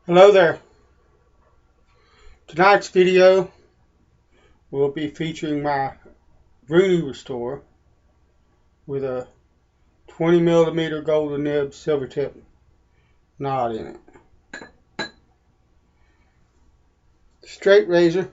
Hello there. Tonight's video will be featuring my Rooney restore with a 20mm golden nib Silvertip knot in it. The straight razor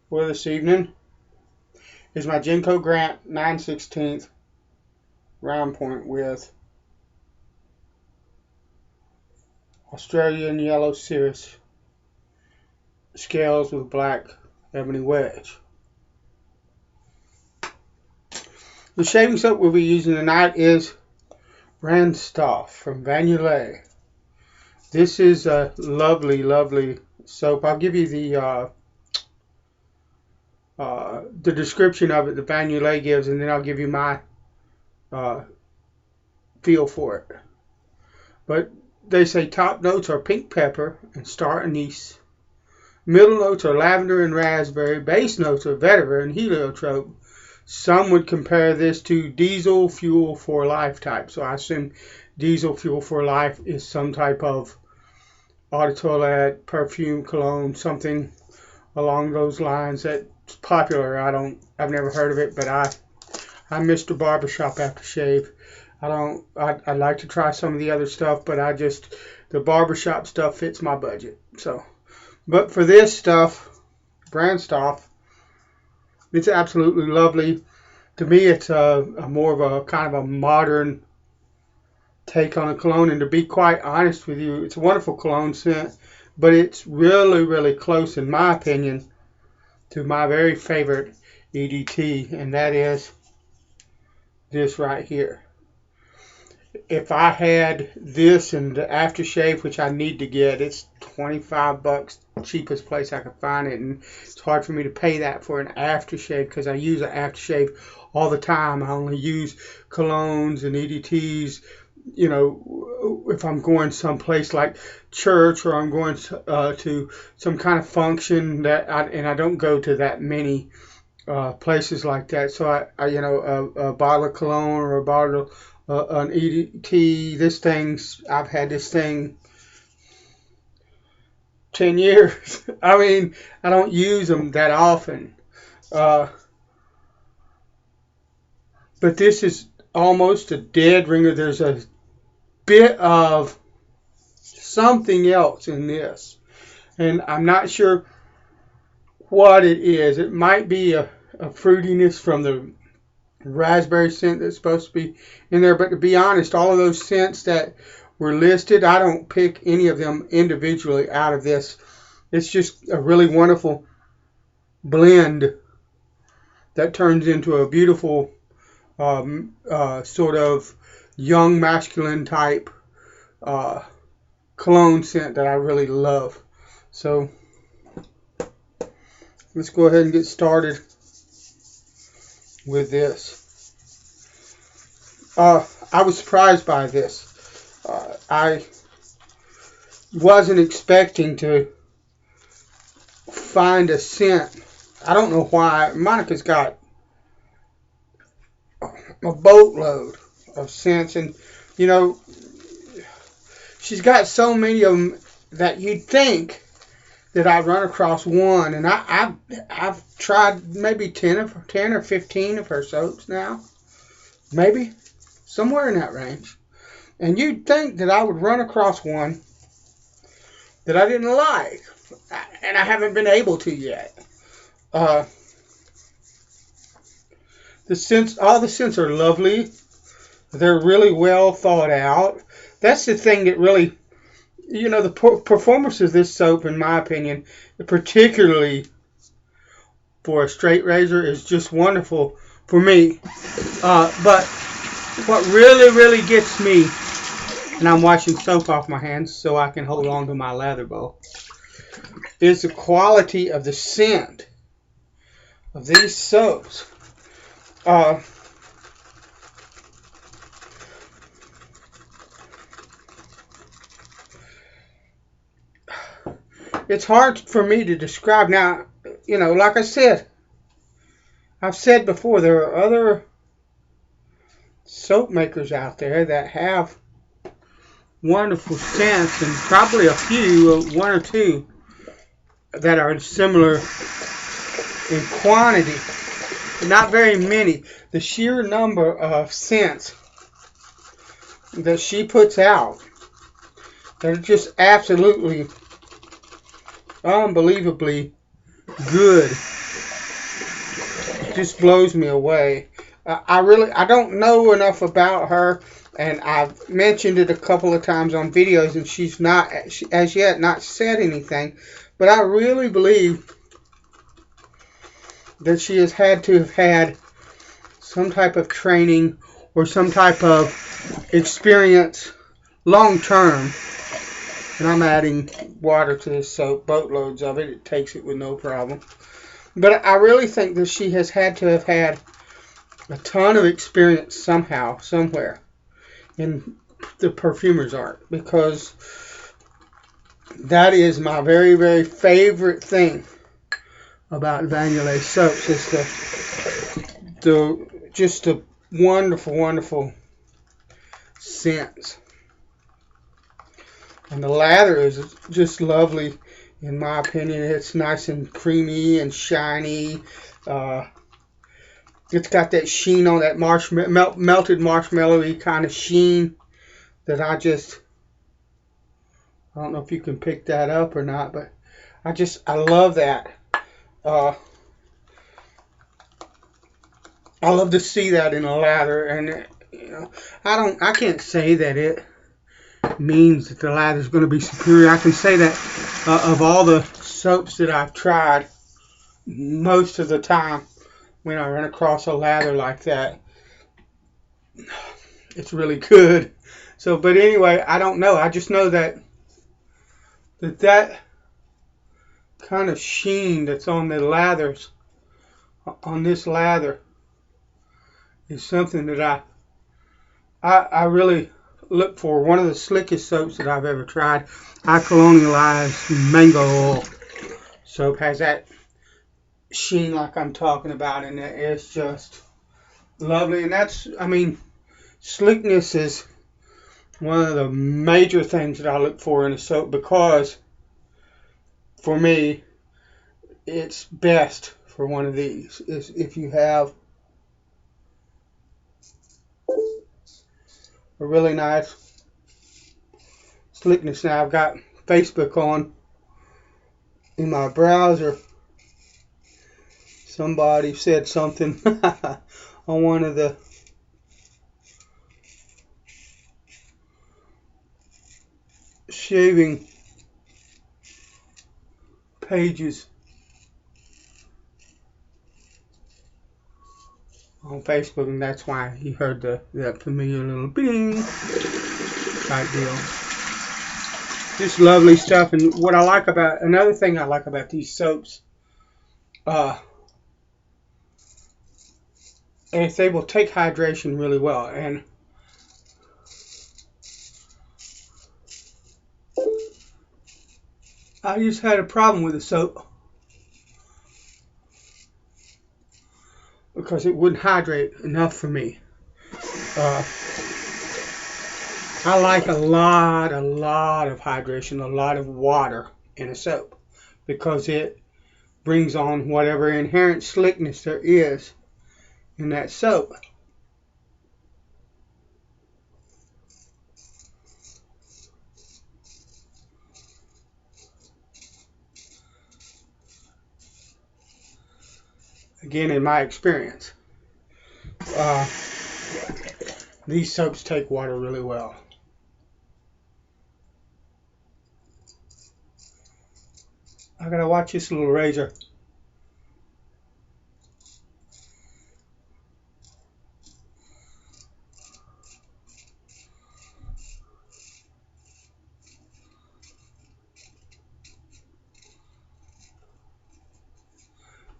for this evening is my Genco Grant 9/16 round point with Australian yellow cirrus scales with black ebony wedge. The shaving soap we'll be using tonight is Brandstof from Yulay. This is a lovely, lovely soap. I'll give you the description of it that Yulay gives, and then I'll give you my feel for it. But they say top notes are pink pepper and star anise. Middle notes are lavender and raspberry. Base notes are vetiver and heliotrope. Some would compare this to diesel fuel for life type. So I assume diesel fuel for life is some type of eau de toilette, perfume, cologne, something along those lines that's popular. I've never heard of it, but I'm Mr. Barbershop aftershave. I'd like to try some of the other stuff, but the barbershop stuff fits my budget. But for this stuff, Brandstof, it's absolutely lovely. To me, it's more of a kind of a modern take on a cologne. And to be quite honest with you, it's a wonderful cologne scent, but it's really, really close, in my opinion, to my very favorite EDT, and that is this right here. If I had this and the aftershave, which I need to get, it's $25, cheapest place I could find it, and it's hard for me to pay that for an aftershave because I use an aftershave all the time. I only use colognes and EDTs, you know, if I'm going someplace like church or I'm going to some kind of function and I don't go to that many places like that. So a bottle of cologne or a bottle of an EDT. I've had this thing 10 years. I mean, I don't use them that often. But this is almost a dead ringer. There's a bit of something else in this, and I'm not sure what it is. It might be a fruitiness from the raspberry scent that's supposed to be in there, but to be honest, all of those scents that were listed, I don't pick any of them individually out of this. It's just a really wonderful blend that turns into a beautiful sort of young masculine type cologne scent that I really love. So let's go ahead and get started with this. I was surprised by this. I wasn't expecting to find a scent. I don't know why. Monica's got a boatload of scents, and you know, she's got so many of them that you'd think that I'd run across one, and I've tried maybe 10 or 15 of her soaps now, maybe somewhere in that range, and you'd think that I would run across one that I didn't like, and I haven't been able to yet. All the scents are lovely. They're really well thought out. That's the thing that really, you know, the performance of this soap, in my opinion, particularly for a straight razor, is just wonderful for me. But what really, really gets me, and I'm washing soap off my hands so I can hold on to my lather bowl, is the quality of the scent of these soaps. It's hard for me to describe. Now, you know, like I've said before, there are other soap makers out there that have wonderful scents, and probably a few, one or two, that are similar in quantity. Not very many. The sheer number of scents that she puts out that are just absolutely unbelievably good just blows me away. I don't know enough about her, and I've mentioned it a couple of times on videos, and she's not as yet not said anything, but I really believe that she has had to have had some type of training or some type of experience long term. And I'm adding water to this soap, boatloads of it. It takes it with no problem. But I really think that she has had to have had a ton of experience somehow, somewhere, in the perfumer's art, because that is my very, very favorite thing about Yulay soaps, is the wonderful, wonderful scents. And the lather is just lovely, in my opinion. It's nice and creamy and shiny. It's got that sheen on that melted marshmallow-y kind of sheen that I don't know if you can pick that up or not, but I love that. I love to see that in a lather, and I can't say that it means that the lather is going to be superior. I can say that of all the soaps that I've tried, most of the time when I run across a lather like that, it's really good. So, but anyway, I don't know. I just know that kind of sheen that's on the lathers, on this lather, is something that I really look for. One of the slickest soaps that I've ever tried, I colonialized mango oil soap, has that sheen like I'm talking about, and it's just lovely. And slickness is one of the major things that I look for in a soap, because for me, it's best for one of these is if you have a really nice slickness. Now I've got Facebook on in my browser. Somebody said something on one of the shaving pages on Facebook, and that's why he heard that familiar little bing type deal. Just lovely stuff. And another thing I like about these soaps, is they will take hydration really well. And I just had a problem with the soap because it wouldn't hydrate enough for me. I like a lot of hydration, a lot of water in a soap, because it brings on whatever inherent slickness there is in that soap. Again, in my experience, these soaps take water really well. I gotta watch this little razor.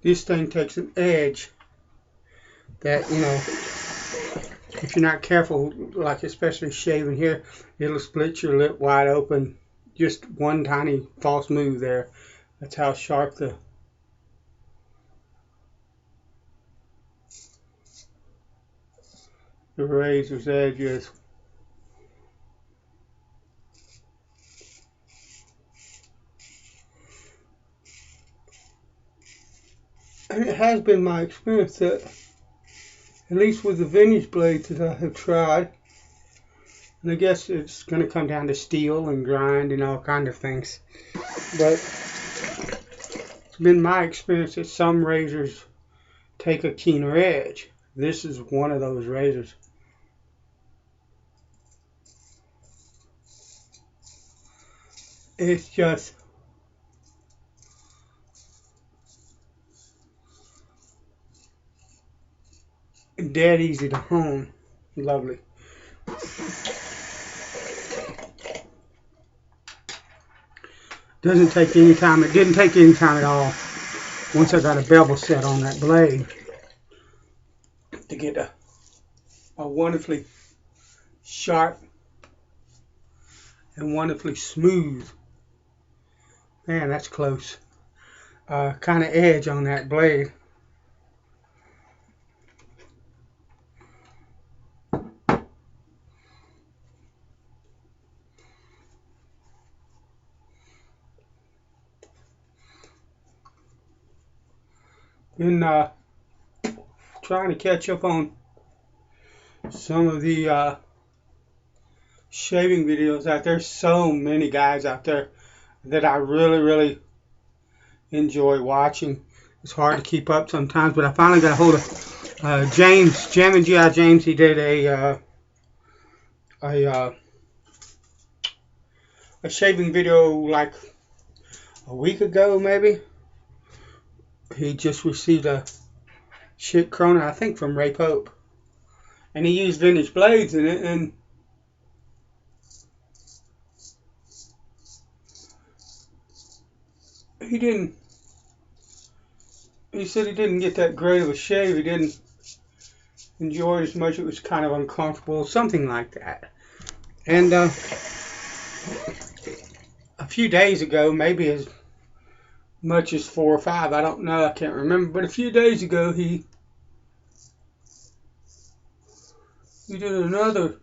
This thing takes an edge that, if you're not careful, like especially shaving here, it'll split your lip wide open. Just one tiny false move there. That's how sharp the razor's edge is. And it has been my experience that, at least with the vintage blades that I have tried, and I guess it's going to come down to steel and grind and all kind of things, but it's been my experience that some razors take a keener edge. This is one of those razors. It's just dead easy to hone. Lovely. Doesn't take any time. It didn't take any time at all once I got a bevel set on that blade to get a wonderfully sharp and wonderfully smooth, man, that's close, kind of edge on that blade. Been trying to catch up on some of the shaving videos out there. So many guys out there that I really enjoy watching. It's hard to keep up sometimes, but I finally got a hold of James, Jammin' G.I. James. He did a shaving video like a week ago, maybe. He just received a shit Corona, I think, from Ray Pope, and he used vintage blades in it, and he said he didn't get that great of a shave. He didn't enjoy it as much. It was kind of uncomfortable, something like that. And a few days ago, maybe as much as 4 or 5, I don't know, I can't remember, but a few days ago he did another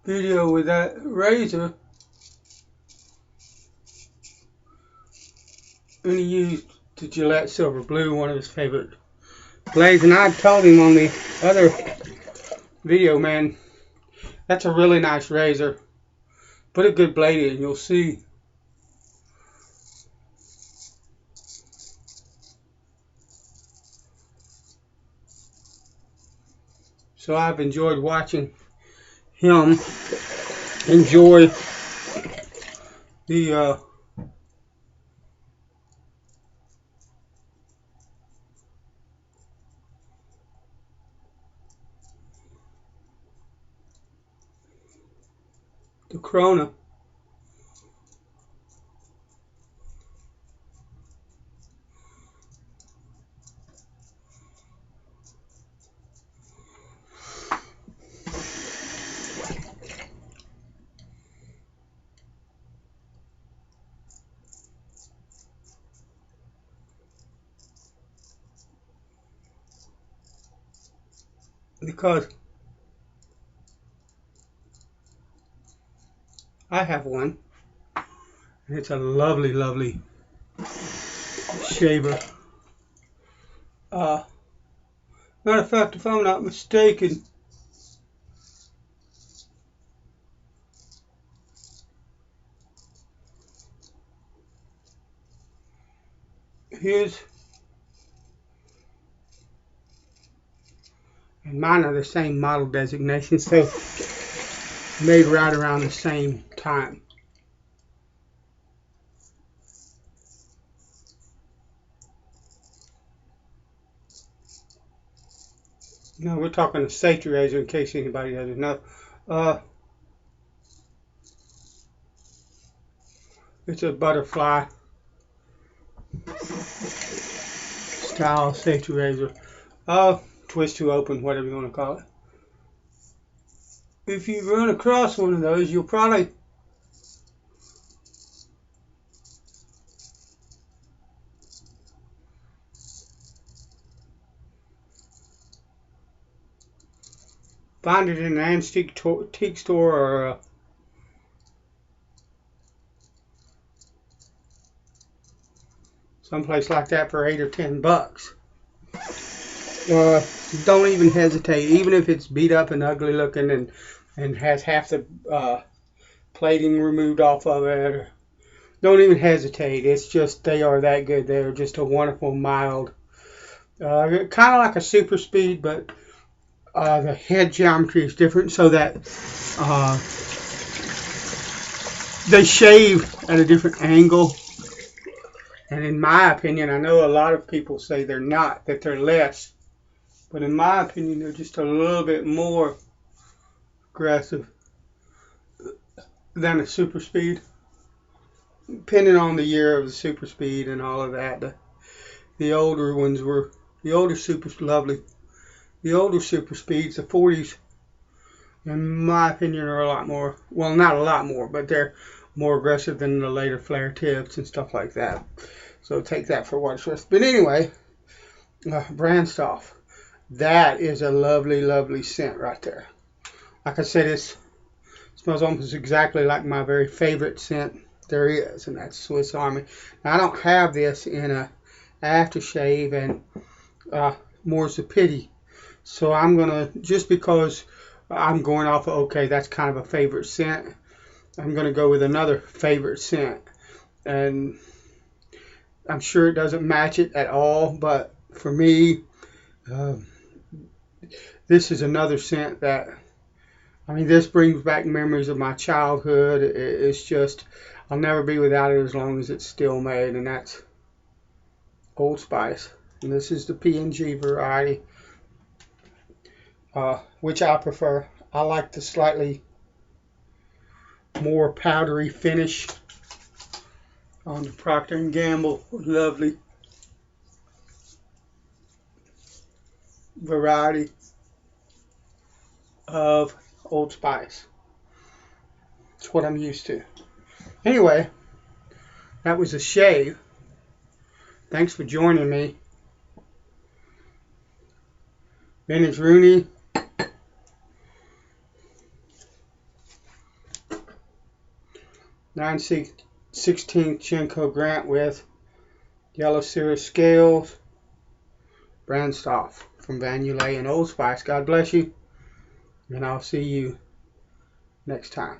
video with that razor, and he used the Gillette Silver Blue, one of his favorite blades, and I told him on the other video, man, that's a really nice razor. Put a good blade in, you'll see. So I've enjoyed watching him enjoy the Corona. Because I have one, and it's a lovely shaver. Matter of fact, if I'm not mistaken, his and mine are the same model designation, so made right around the same time. No, we're talking a safety razor, in case anybody doesn't know. It's a butterfly style safety razor. Twist to open, whatever you want to call it. If you run across one of those, you'll probably find it in an antique store or someplace like that for $8 or $10. Don't even hesitate, even if it's beat up and ugly looking and has half the plating removed off of it. Don't even hesitate. It's just, they are that good. They're just a wonderful, mild, kind of like a super speed, but the head geometry is different, so that they shave at a different angle. And in my opinion, I know a lot of people say they're not, that they're less. But in my opinion, they're just a little bit more aggressive than a super speed. Depending on the year of the super speed and all of that. The older ones were, the older super's lovely. The older super speeds, the 40s, in my opinion, are a lot more, well, not a lot more, but they're more aggressive than the later flare tips and stuff like that. So take that for what it's worth. But anyway, Brandstof. That is a lovely, lovely scent right there. Like I said, it smells almost exactly like my very favorite scent there is, and that's Swiss Army. Now, I don't have this in a aftershave, and more's the pity. So I'm going to, just because I'm going off of, okay, that's kind of a favorite scent, I'm going to go with another favorite scent. And I'm sure it doesn't match it at all, but for me, this is another scent that, I mean, this brings back memories of my childhood. It's just, I'll never be without it as long as it's still made, and that's Old Spice. And this is the P&G variety, which I prefer. I like the slightly more powdery finish on the Procter & Gamble. Lovely variety of Old Spice. It's what I'm used to. Anyway, that was a shave. Thanks for joining me. Vintage Rooney. 9/16 Genco Grant with yellow cirrus scales. Brandstof from Yulay and Old Spice. God bless you. And I'll see you next time.